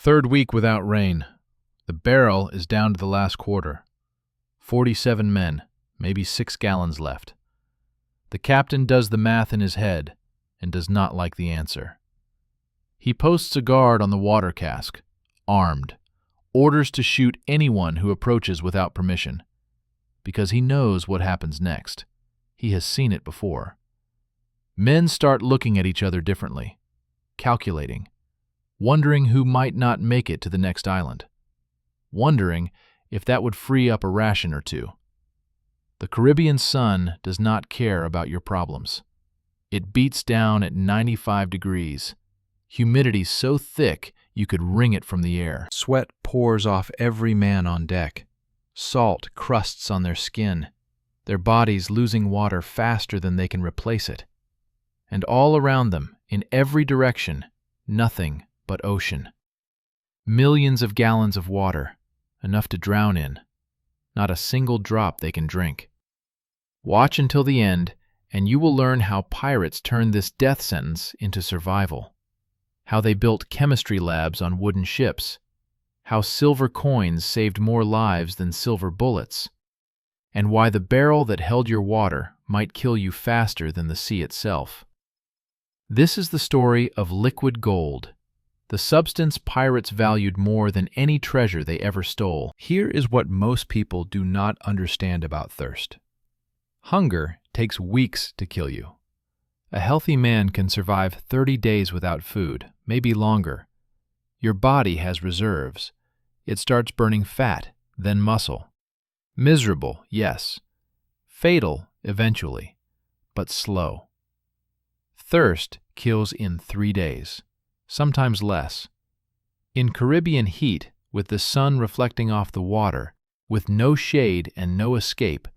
Third week without rain. The barrel is down to the last quarter. 47 men, maybe 6 gallons left. The captain does the math in his head and does not like the answer. He posts a guard on the water cask, armed, orders to shoot anyone who approaches without permission, because he knows what happens next. He has seen it before. Men start looking at each other differently, calculating, wondering who might not make it to the next island, wondering if that would free up a ration or two. The Caribbean sun does not care about your problems. It beats down at 95 degrees, humidity so thick you could wring it from the air. Sweat pours off every man on deck. Salt crusts on their skin, their bodies losing water faster than they can replace it. And all around them, in every direction, nothing but ocean. Millions of gallons of water, enough to drown in. Not a single drop they can drink. Watch until the end, and you will learn how pirates turned this death sentence into survival. How they built chemistry labs on wooden ships. How silver coins saved more lives than silver bullets. And why the barrel that held your water might kill you faster than the sea itself. This is the story of liquid gold, the substance pirates valued more than any treasure they ever stole. Here is what most people do not understand about thirst. Hunger takes weeks to kill you. A healthy man can survive 30 days without food, maybe longer. Your body has reserves. It starts burning fat, then muscle. Miserable, yes. Fatal, eventually, but slow. Thirst kills in 3 days, sometimes less. In Caribbean heat, with the sun reflecting off the water, with no shade and no escape,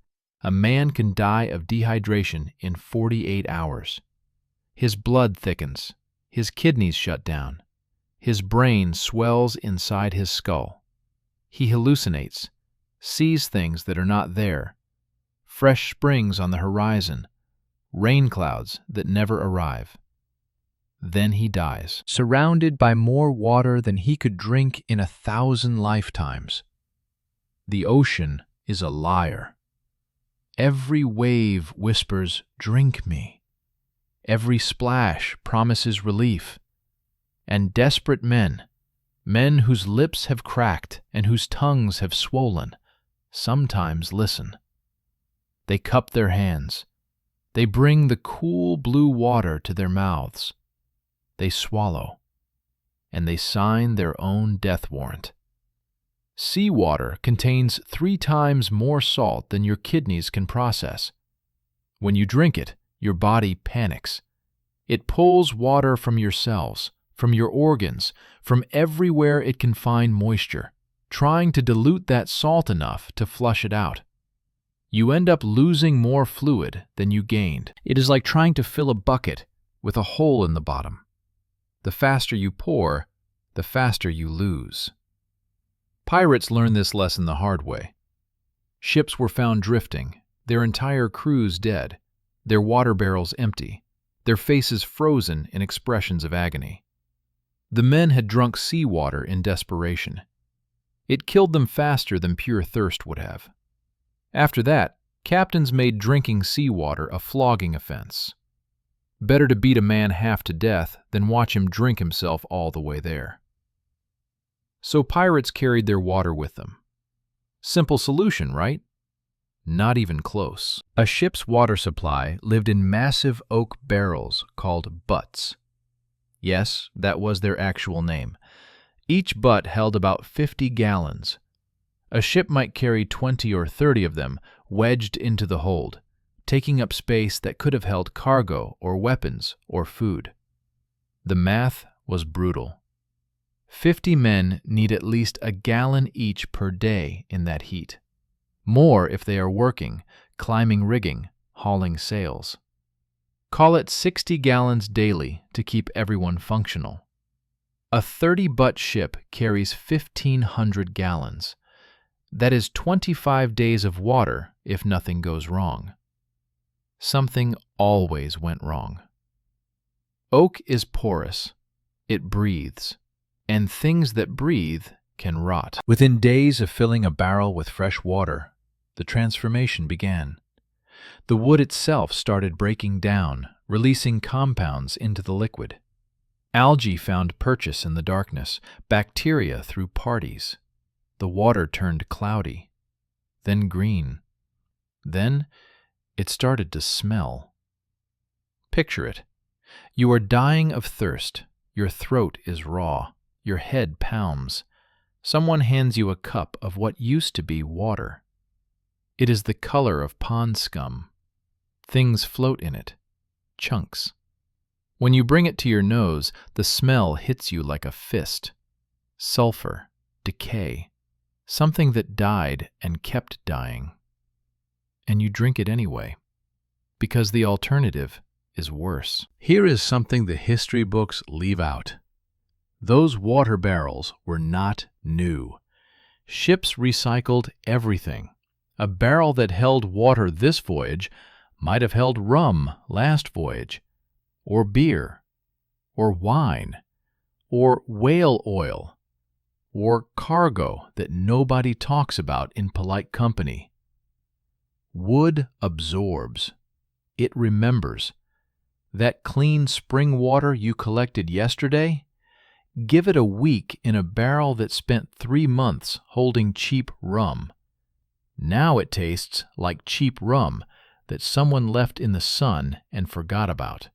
a man can die of dehydration in 48 hours. His blood thickens, his kidneys shut down, his brain swells inside his skull. He hallucinates, sees things that are not there, fresh springs on the horizon, rain clouds that never arrive. Then he dies, surrounded by more water than he could drink in 1,000 lifetimes. The ocean is a liar. Every wave whispers, "Drink me." Every splash promises relief. And desperate men, men whose lips have cracked and whose tongues have swollen, sometimes listen. They cup their hands. They bring the cool blue water to their mouths. They swallow, and they sign their own death warrant. Seawater contains 3 times more salt than your kidneys can process. When you drink it, your body panics. It pulls water from your cells, from your organs, from everywhere it can find moisture, trying to dilute that salt enough to flush it out. You end up losing more fluid than you gained. It is like trying to fill a bucket with a hole in the bottom. The faster you pour, the faster you lose. Pirates learned this lesson the hard way. Ships were found drifting, their entire crews dead, their water barrels empty, their faces frozen in expressions of agony. The men had drunk seawater in desperation. It killed them faster than pure thirst would have. After that, captains made drinking seawater a flogging offense. Better to beat a man half to death than watch him drink himself all the way there. So pirates carried their water with them. Simple solution, right? Not even close. A ship's water supply lived in massive oak barrels called butts. Yes, that was their actual name. Each butt held about 50 gallons. A ship might carry 20 or 30 of them wedged into the hold, taking up space that could have held cargo or weapons or food. The math was brutal. 50 men need at least a gallon each per day in that heat. More if they are working, climbing rigging, hauling sails. Call it 60 gallons daily to keep everyone functional. A 30-butt ship carries 1,500 gallons. That is 25 days of water if nothing goes wrong. Something always went wrong. Oak is porous. It breathes. and things that breathe can rot. Within days of filling a barrel with fresh water, the transformation began. The wood itself started breaking down, releasing compounds into the liquid. Algae found purchase in the darkness, bacteria threw parties. The water turned cloudy, then green. Then it started to smell. Picture it. You are dying of thirst. Your throat is raw. Your head pounds. Someone hands you a cup of what used to be water. It is the color of pond scum. Things float in it. Chunks. When you bring it to your nose, the smell hits you like a fist. Sulfur. Decay. Something that died and kept dying. And you drink it anyway, because the alternative is worse. Here is something the history books leave out. Those water barrels were not new. Ships recycled everything. A barrel that held water this voyage might have held rum last voyage, or beer, or wine, or whale oil, or cargo that nobody talks about in polite company. Wood absorbs. It remembers. That clean spring water you collected yesterday, give it a week in a barrel that spent 3 months holding cheap rum. Now it tastes like cheap rum that someone left in the sun and forgot about.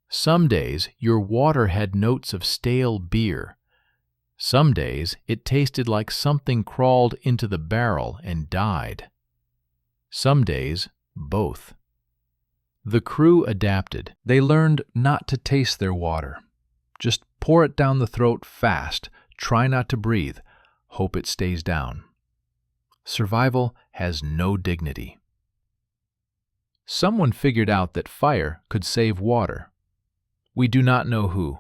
Some days your water had notes of stale beer. Some days it tasted like something crawled into the barrel and died. Some days, both. The crew adapted. They learned not to taste their water. Just pour it down the throat fast, try not to breathe, hope it stays down. Survival has no dignity. Someone figured out that fire could save water. We do not know who.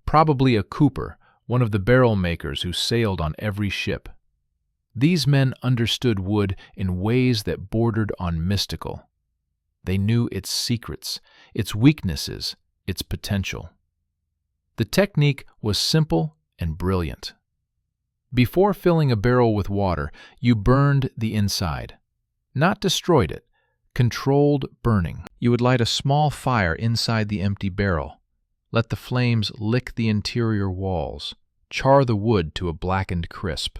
Probably a cooper, one of the barrel makers who sailed on every ship. These men understood wood in ways that bordered on mystical. They knew its secrets, its weaknesses, its potential. The technique was simple and brilliant. Before filling a barrel with water, you burned the inside. Not destroyed it, controlled burning. You would light a small fire inside the empty barrel. Let the flames lick the interior walls, char the wood to a blackened crisp.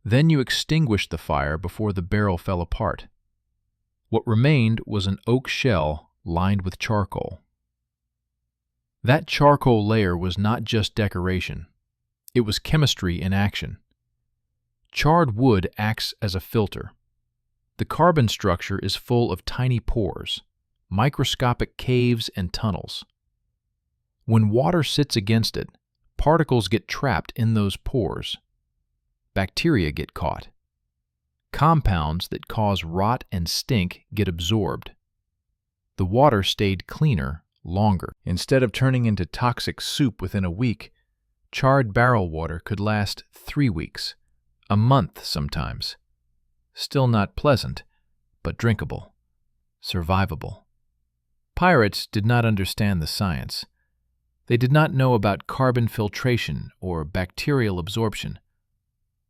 Then you extinguished the fire before the barrel fell apart. What remained was an oak shell lined with charcoal. That charcoal layer was not just decoration. It was chemistry in action. Charred wood acts as a filter. The carbon structure is full of tiny pores, microscopic caves and tunnels. When water sits against it, particles get trapped in those pores. Bacteria get caught. Compounds that cause rot and stink get absorbed. The water stayed cleaner longer. Instead of turning into toxic soup within a week, charred barrel water could last 3 weeks, a month sometimes. Still not pleasant, but drinkable, survivable. Pirates did not understand the science. They did not know about carbon filtration or bacterial absorption.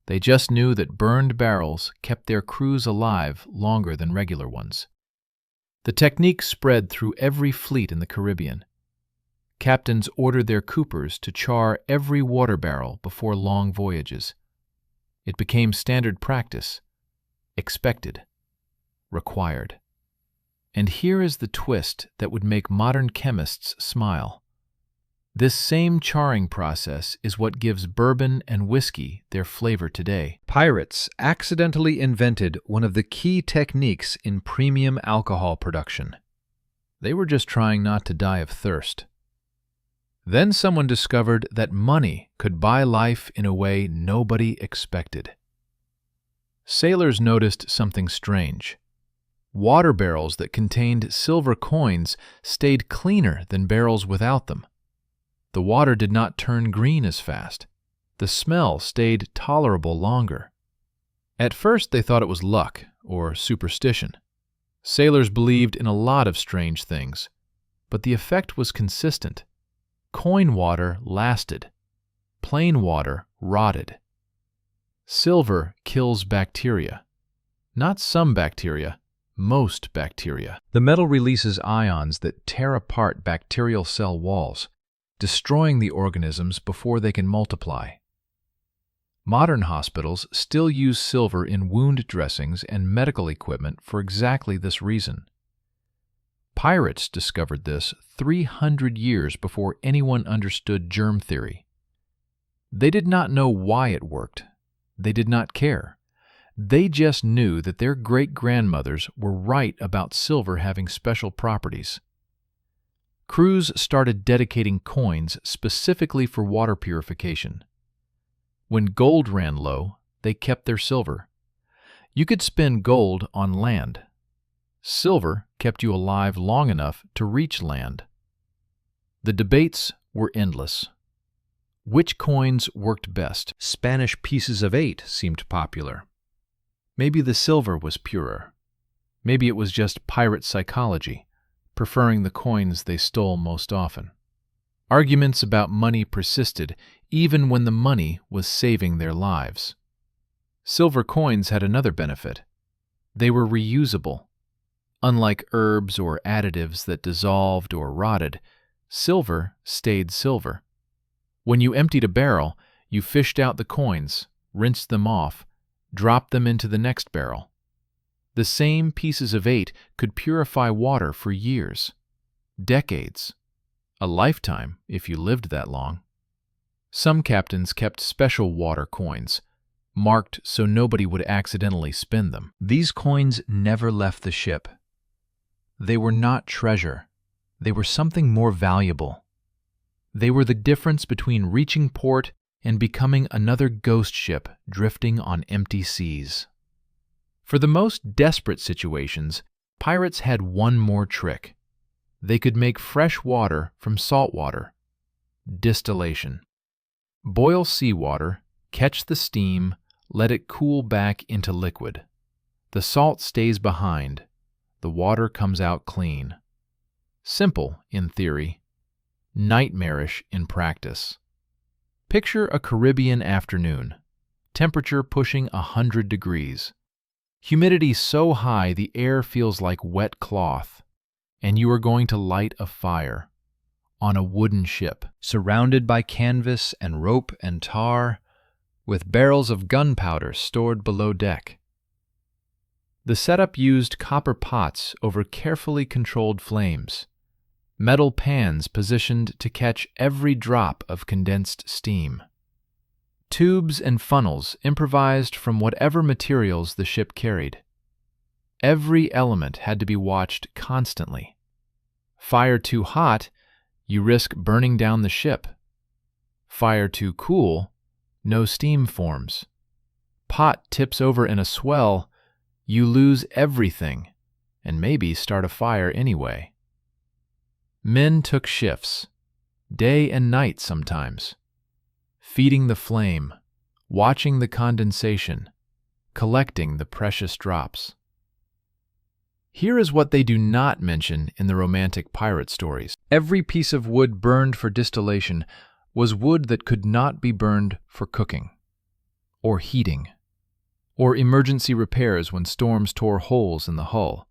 They just knew that burned barrels kept their crews alive longer than regular ones. The technique spread through every fleet in the Caribbean. Captains ordered their coopers to char every water barrel before long voyages. It became standard practice, expected, required. And here is the twist that would make modern chemists smile. This same charring process is what gives bourbon and whiskey their flavor today. Pirates accidentally invented one of the key techniques in premium alcohol production. They were just trying not to die of thirst. Then someone discovered that money could buy life in a way nobody expected. Sailors noticed something strange. Water barrels that contained silver coins stayed cleaner than barrels without them. The water did not turn green as fast. The smell stayed tolerable longer. At first they thought it was luck or superstition. Sailors believed in a lot of strange things, but the effect was consistent. Coin water lasted. Plain water rotted. Silver kills bacteria. Not some bacteria, most bacteria. The metal releases ions that tear apart bacterial cell walls, destroying the organisms before they can multiply. Modern hospitals still use silver in wound dressings and medical equipment for exactly this reason. Pirates discovered this 300 years before anyone understood germ theory. They did not know why it worked. They did not care. They just knew that their great-grandmothers were right about silver having special properties. Crews started dedicating coins specifically for water purification. When gold ran low, they kept their silver. You could spend gold on land. Silver kept you alive long enough to reach land. The debates were endless. Which coins worked best? Spanish pieces of 8 seemed popular. Maybe the silver was purer. Maybe it was just pirate psychology, preferring the coins they stole most often. Arguments about money persisted even when the money was saving their lives. Silver coins had another benefit. They were reusable. Unlike herbs or additives that dissolved or rotted, silver stayed silver. When you emptied a barrel, you fished out the coins, rinsed them off, dropped them into the next barrel. The same pieces of 8 could purify water for years, decades, a lifetime if you lived that long. Some captains kept special water coins, marked so nobody would accidentally spend them. These coins never left the ship. They were not treasure. They were something more valuable. They were the difference between reaching port and becoming another ghost ship drifting on empty seas. For the most desperate situations, pirates had one more trick. They could make fresh water from salt water. Distillation. Boil seawater, catch the steam, let it cool back into liquid. The salt stays behind. The water comes out clean. Simple in theory, nightmarish in practice. Picture a Caribbean afternoon, temperature pushing 100 degrees. Humidity so high the air feels like wet cloth, and you are going to light a fire on a wooden ship, surrounded by canvas and rope and tar, with barrels of gunpowder stored below deck. The setup used copper pots over carefully controlled flames, metal pans positioned to catch every drop of condensed steam. Tubes and funnels improvised from whatever materials the ship carried. Every element had to be watched constantly. Fire too hot, you risk burning down the ship. Fire too cool, no steam forms. Pot tips over in a swell, you lose everything, and maybe start a fire anyway. Men took shifts, day and night sometimes, feeding the flame, watching the condensation, collecting the precious drops. Here is what they do not mention in the romantic pirate stories. Every piece of wood burned for distillation was wood that could not be burned for cooking, or heating, or emergency repairs when storms tore holes in the hull.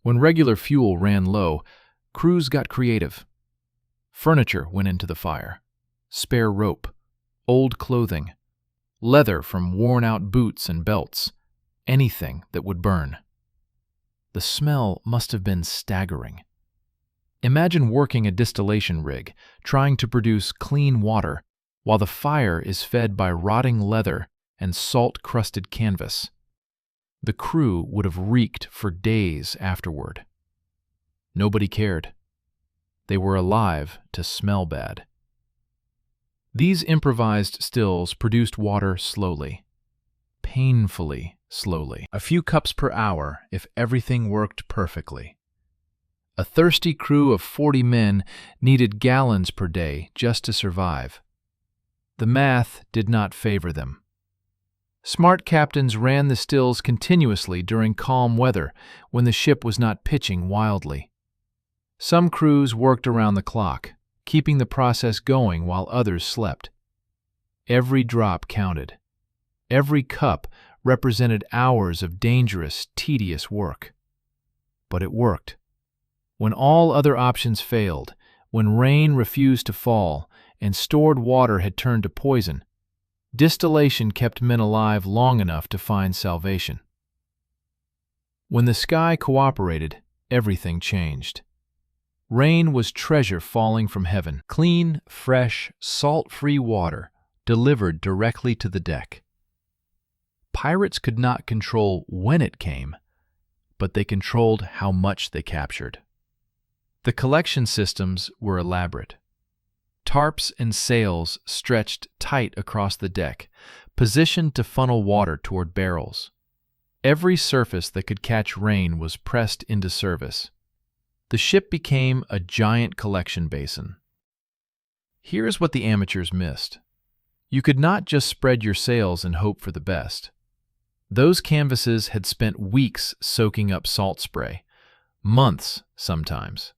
When regular fuel ran low, crews got creative. Furniture went into the fire, spare rope, old clothing, leather from worn-out boots and belts, anything that would burn. The smell must have been staggering. Imagine working a distillation rig, trying to produce clean water, while the fire is fed by rotting leather and salt-crusted canvas. The crew would have reeked for days afterward. Nobody cared. They were alive to smell bad. These improvised stills produced water slowly, painfully slowly, a few cups per hour if everything worked perfectly. A thirsty crew of 40 men needed gallons per day just to survive. The math did not favor them. Smart captains ran the stills continuously during calm weather when the ship was not pitching wildly. Some crews worked around the clock, keeping the process going while others slept. Every drop counted. Every cup represented hours of dangerous, tedious work. But it worked. When all other options failed, when rain refused to fall and stored water had turned to poison, distillation kept men alive long enough to find salvation. When the sky cooperated, everything changed. Rain was treasure falling from heaven, clean, fresh, salt-free water delivered directly to the deck. Pirates could not control when it came, but they controlled how much they captured. The collection systems were elaborate. Tarps and sails stretched tight across the deck, positioned to funnel water toward barrels. Every surface that could catch rain was pressed into service. The ship became a giant collection basin. Here's what the amateurs missed. You could not just spread your sails and hope for the best. Those canvases had spent weeks soaking up salt spray, months sometimes.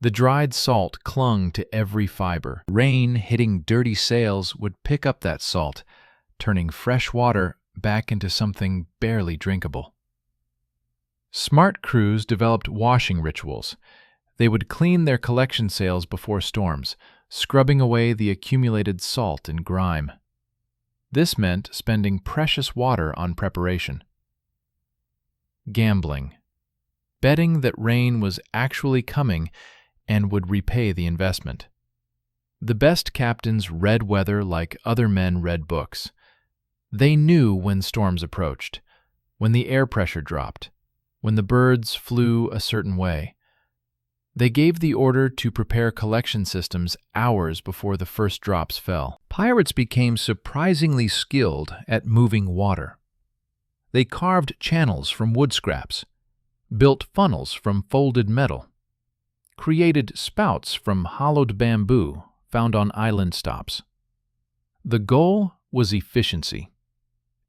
The dried salt clung to every fiber. Rain hitting dirty sails would pick up that salt, turning fresh water back into something barely drinkable. Smart crews developed washing rituals. They would clean their collection sails before storms, scrubbing away the accumulated salt and grime. This meant spending precious water on preparation. Gambling. Betting that rain was actually coming and would repay the investment. The best captains read weather like other men read books. They knew when storms approached, when the air pressure dropped, when the birds flew a certain way. They gave the order to prepare collection systems hours before the first drops fell. Pirates became surprisingly skilled at moving water. They carved channels from wood scraps, built funnels from folded metal, created spouts from hollowed bamboo found on island stops. The goal was efficiency.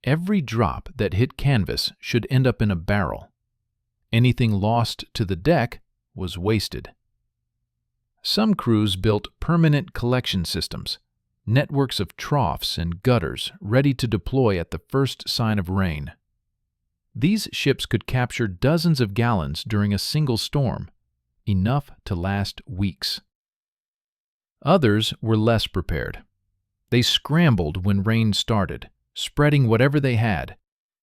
Every drop that hit canvas should end up in a barrel. Anything lost to the deck was wasted. Some crews built permanent collection systems, networks of troughs and gutters ready to deploy at the first sign of rain. These ships could capture dozens of gallons during a single storm, enough to last weeks. Others were less prepared. They scrambled when rain started, spreading whatever they had,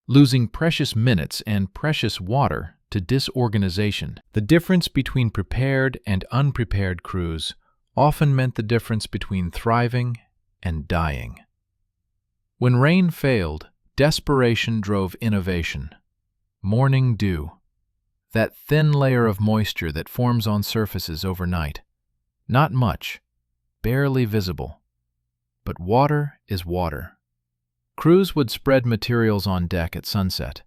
losing precious minutes and precious water to disorganization. The difference between prepared and unprepared crews often meant the difference between thriving and dying. When rain failed, desperation drove innovation. Morning dew. That thin layer of moisture that forms on surfaces overnight. Not much, barely visible. But water is water. Crews would spread materials on deck at sunset.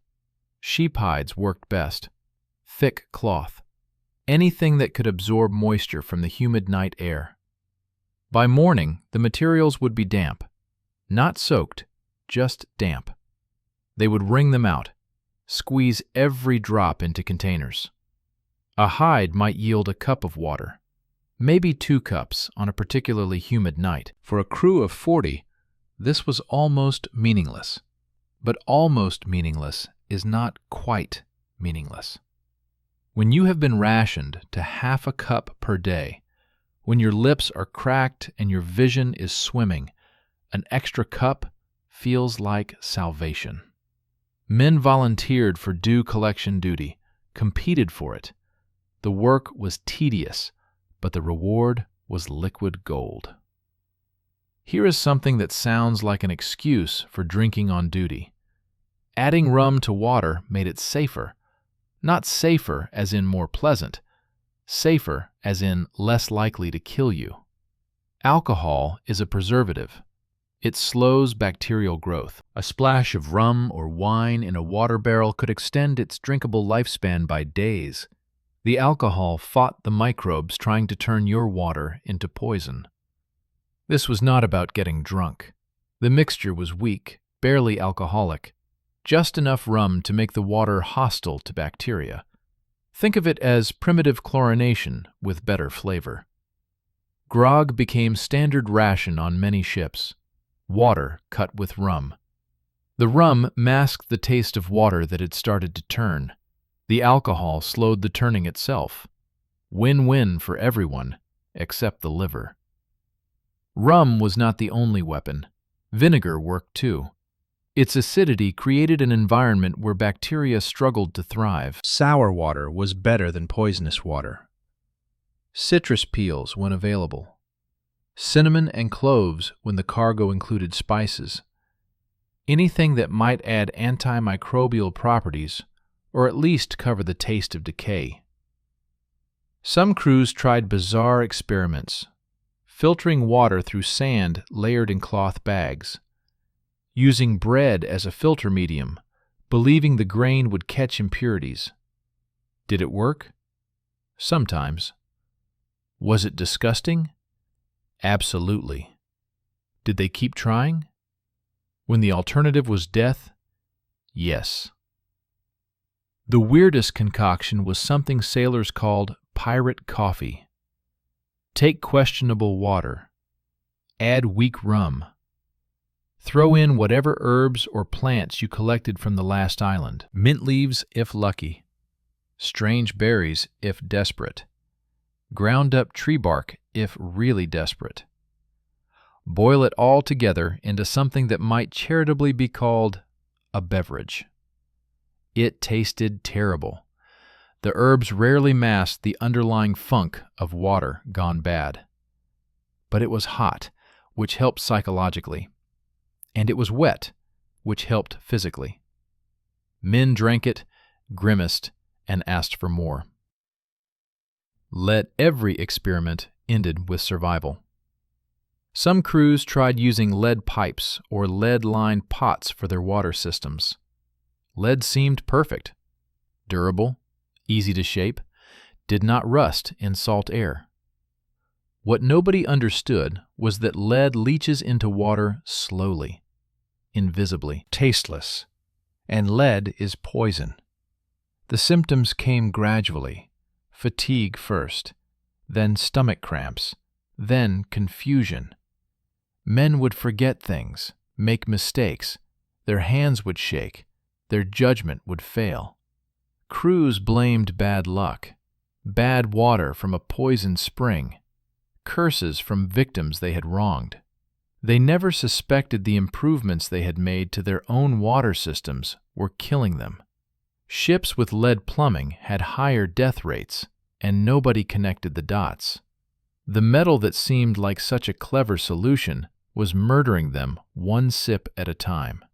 Sheep hides worked best. Thick cloth. Anything that could absorb moisture from the humid night air. By morning, the materials would be damp. Not soaked, just damp. They would wring them out. Squeeze every drop into containers. A hide might yield a cup of water, maybe 2 cups on a particularly humid night. For a crew of 40, this was almost meaningless. But almost meaningless is not quite meaningless. When you have been rationed to half a cup per day, when your lips are cracked and your vision is swimming, an extra cup feels like salvation. Men volunteered for dew collection duty, competed for it. The work was tedious, but the reward was liquid gold. Here is something that sounds like an excuse for drinking on duty. Adding rum to water made it safer. Not safer as in more pleasant, safer as in less likely to kill you. Alcohol is a preservative. It slows bacterial growth. A splash of rum or wine in a water barrel could extend its drinkable lifespan by days. The alcohol fought the microbes trying to turn your water into poison. This was not about getting drunk. The mixture was weak, barely alcoholic, just enough rum to make the water hostile to bacteria. Think of it as primitive chlorination with better flavor. Grog became standard ration on many ships. water cut with rum. The rum masked the taste of water that had started to turn. The alcohol slowed the turning itself. Win-win for everyone, except the liver. Rum was not the only weapon. Vinegar worked too. Its acidity created an environment where bacteria struggled to thrive. Sour water was better than poisonous water. Citrus peels when available. Cinnamon and cloves when the cargo included spices. Anything that might add antimicrobial properties, or at least cover the taste of decay. Some crews tried bizarre experiments, filtering water through sand layered in cloth bags, using bread as a filter medium, believing the grain would catch impurities. Did it work? Sometimes. Was it disgusting? Absolutely. Did they keep trying? When the alternative was death? Yes. The weirdest concoction was something sailors called pirate coffee. Take questionable water. Add weak rum. Throw in whatever herbs or plants you collected from the last island. Mint leaves if lucky. Strange berries if desperate. Ground up tree bark if really desperate. Boil it all together into something that might charitably be called a beverage. It tasted terrible. The herbs rarely masked the underlying funk of water gone bad. But it was hot, which helped psychologically. And it was wet, which helped physically. Men drank it, grimaced, and asked for more. Every experiment ended with survival. Some crews tried using lead pipes or lead-lined pots for their water systems. Lead seemed perfect, durable, easy to shape, did not rust in salt air. What nobody understood was that lead leaches into water slowly, invisibly, tasteless, and lead is poison. The symptoms came gradually, fatigue first, then stomach cramps, then confusion. Men would forget things, make mistakes, their hands would shake, their judgment would fail. Crews blamed bad luck, bad water from a poisoned spring, curses from victims they had wronged. They never suspected the improvements they had made to their own water systems were killing them. Ships with lead plumbing had higher death rates, and nobody connected the dots. The metal that seemed like such a clever solution was murdering them one sip at a time.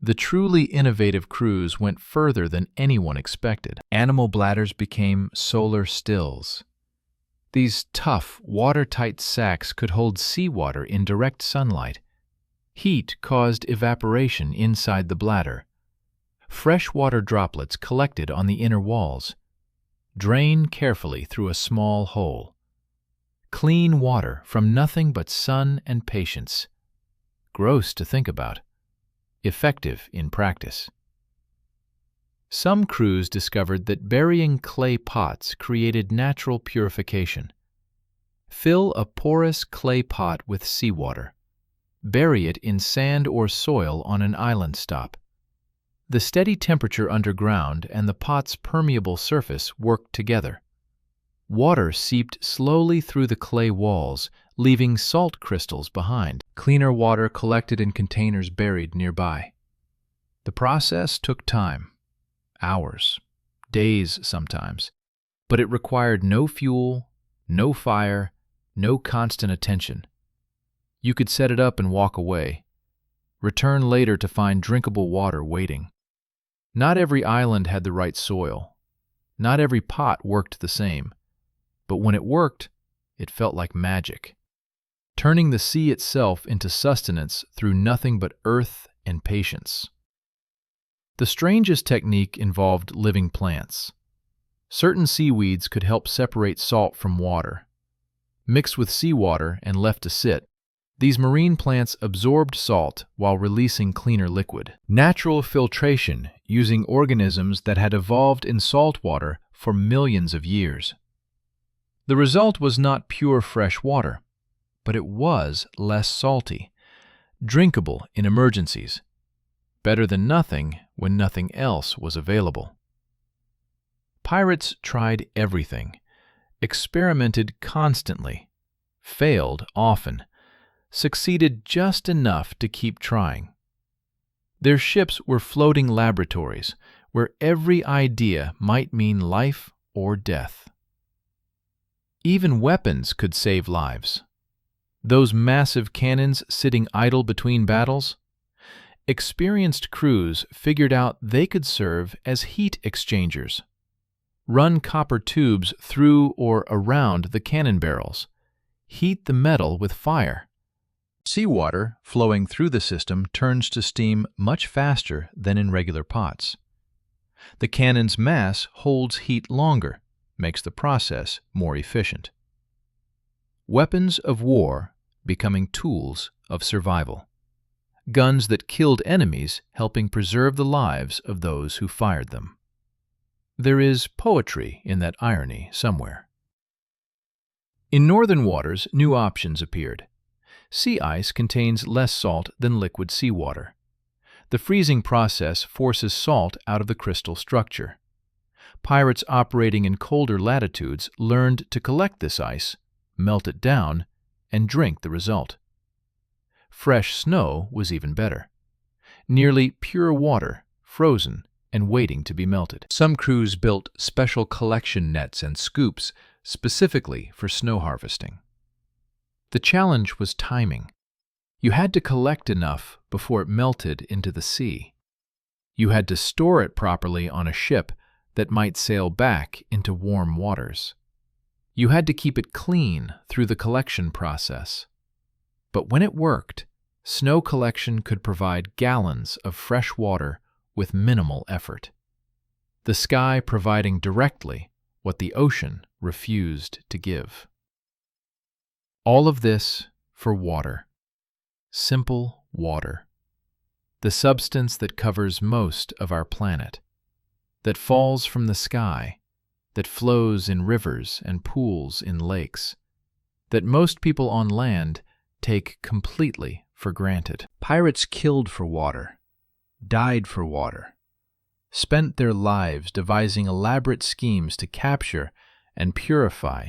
The truly innovative crews went further than anyone expected. Animal bladders became solar stills. These tough, watertight sacs could hold seawater in direct sunlight. Heat caused evaporation inside the bladder. Freshwater droplets collected on the inner walls. Drain carefully through a small hole. Clean water from nothing but sun and patience. Gross to think about. Effective in practice. Some crews discovered that burying clay pots created natural purification. Fill a porous clay pot with seawater. Bury it in sand or soil on an island stop. The steady temperature underground and the pot's permeable surface worked together. Water seeped slowly through the clay walls, leaving salt crystals behind. Cleaner water collected in containers buried nearby. The process took time, hours, days sometimes, but it required no fuel, no fire, no constant attention. You could set it up and walk away. Return later to find drinkable water waiting. Not every island had the right soil. Not every pot worked the same. But when it worked, it felt like magic, turning the sea itself into sustenance through nothing but earth and patience. The strangest technique involved living plants. Certain seaweeds could help separate salt from water. Mixed with seawater and left to sit, these marine plants absorbed salt while releasing cleaner liquid. Natural filtration using organisms that had evolved in salt water for millions of years. The result was not pure fresh water, but it was less salty, drinkable in emergencies, better than nothing when nothing else was available. Pirates tried everything, experimented constantly, failed often, succeeded just enough to keep trying. Their ships were floating laboratories where every idea might mean life or death. Even weapons could save lives. Those massive cannons sitting idle between battles? Experienced crews figured out they could serve as heat exchangers. Run copper tubes through or around the cannon barrels. Heat the metal with fire. Seawater flowing through the system turns to steam much faster than in regular pots. The cannon's mass holds heat longer, makes the process more efficient. Weapons of war becoming tools of survival. Guns that killed enemies helping preserve the lives of those who fired them. There is poetry in that irony somewhere. In northern waters, new options appeared. Sea ice contains less salt than liquid seawater. The freezing process forces salt out of the crystal structure. Pirates operating in colder latitudes learned to collect this ice, melt it down, and drink the result. Fresh snow was even better. Nearly pure water, frozen and waiting to be melted. Some crews built special collection nets and scoops specifically for snow harvesting. The challenge was timing. You had to collect enough before it melted into the sea. You had to store it properly on a ship that might sail back into warm waters. You had to keep it clean through the collection process. But when it worked, snow collection could provide gallons of fresh water with minimal effort. The sky providing directly what the ocean refused to give. All of this for water. Simple water. The substance that covers most of our planet, that falls from the sky, that flows in rivers and pools in lakes, that most people on land take completely for granted. Pirates killed for water, died for water, spent their lives devising elaborate schemes to capture and purify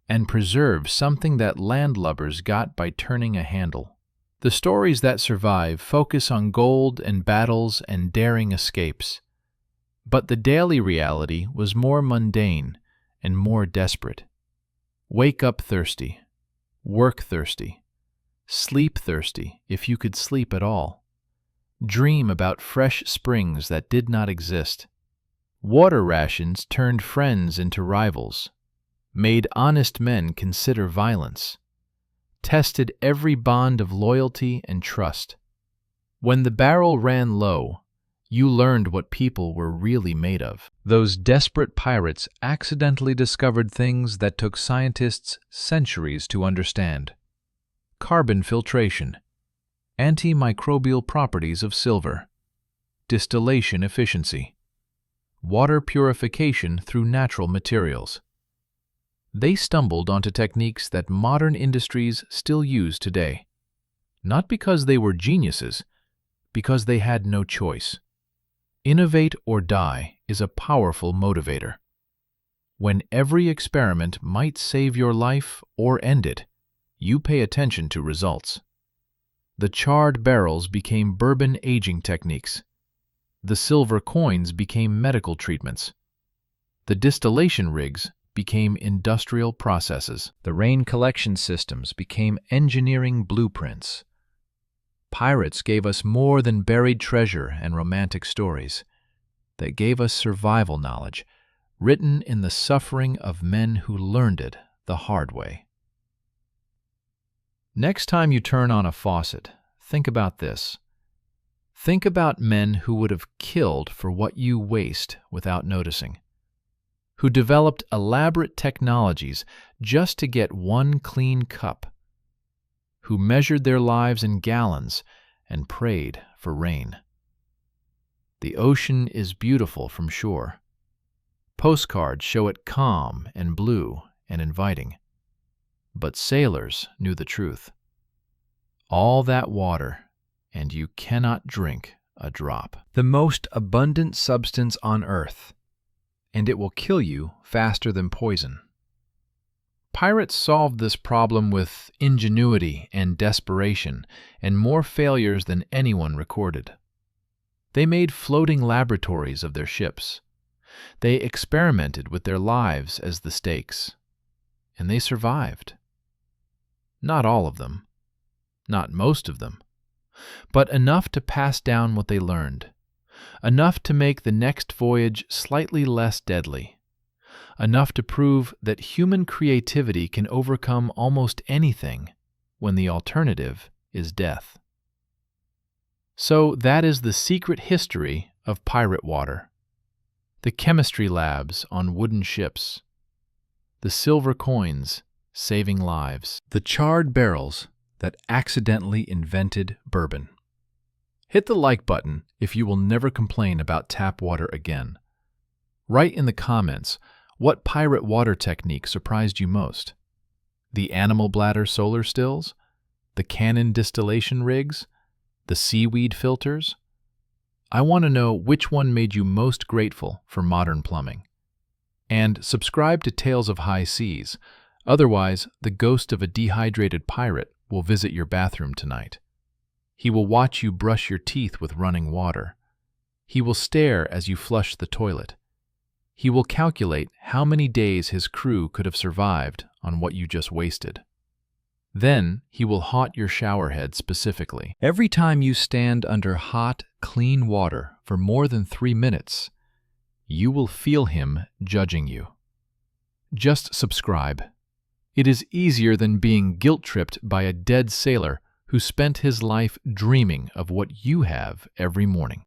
and preserve something that landlubbers got by turning a handle. The stories that survive focus on gold and battles and daring escapes. But the daily reality was more mundane and more desperate. Wake up thirsty, work thirsty, sleep thirsty if you could sleep at all. Dream about fresh springs that did not exist. Water rations turned friends into rivals, made honest men consider violence, tested every bond of loyalty and trust. When the barrel ran low, you learned what people were really made of. Those desperate pirates accidentally discovered things that took scientists centuries to understand. Carbon filtration, antimicrobial properties of silver, distillation efficiency, water purification through natural materials. They stumbled onto techniques that modern industries still use today, not because they were geniuses, because they had no choice. Innovate or die is a powerful motivator. When every experiment might save your life or end it, you pay attention to results. The charred barrels became bourbon aging techniques. The silver coins became medical treatments. The distillation rigs became industrial processes. The rain collection systems became engineering blueprints. Pirates gave us more than buried treasure and romantic stories. They gave us survival knowledge, written in the suffering of men who learned it the hard way. Next time you turn on a faucet, think about this. Think about men who would have killed for what you waste without noticing, who developed elaborate technologies just to get one clean cup, who measured their lives in gallons and prayed for rain. The ocean is beautiful from shore. Postcards show it calm and blue and inviting. But sailors knew the truth. All that water, and you cannot drink a drop. The most abundant substance on Earth, and it will kill you faster than poison. Pirates solved this problem with ingenuity and desperation, and more failures than anyone recorded. They made floating laboratories of their ships. They experimented with their lives as the stakes. And they survived. Not all of them. Not most of them. But enough to pass down what they learned. Enough to make the next voyage slightly less deadly. Enough to prove that human creativity can overcome almost anything when the alternative is death. So that is the secret history of pirate water. The chemistry labs on wooden ships. The silver coins saving lives. The charred barrels that accidentally invented bourbon. Hit the like button if you will never complain about tap water again. Write in the comments what pirate water technique surprised you most. The animal bladder solar stills? The cannon distillation rigs? The seaweed filters? I want to know which one made you most grateful for modern plumbing. And subscribe to Tales of High Seas. Otherwise, the ghost of a dehydrated pirate will visit your bathroom tonight. He will watch you brush your teeth with running water. He will stare as you flush the toilet. He will calculate how many days his crew could have survived on what you just wasted. Then he will haunt your shower head specifically. Every time you stand under hot, clean water for more than 3 minutes, you will feel him judging you. Just subscribe. It is easier than being guilt-tripped by a dead sailor who spent his life dreaming of what you have every morning.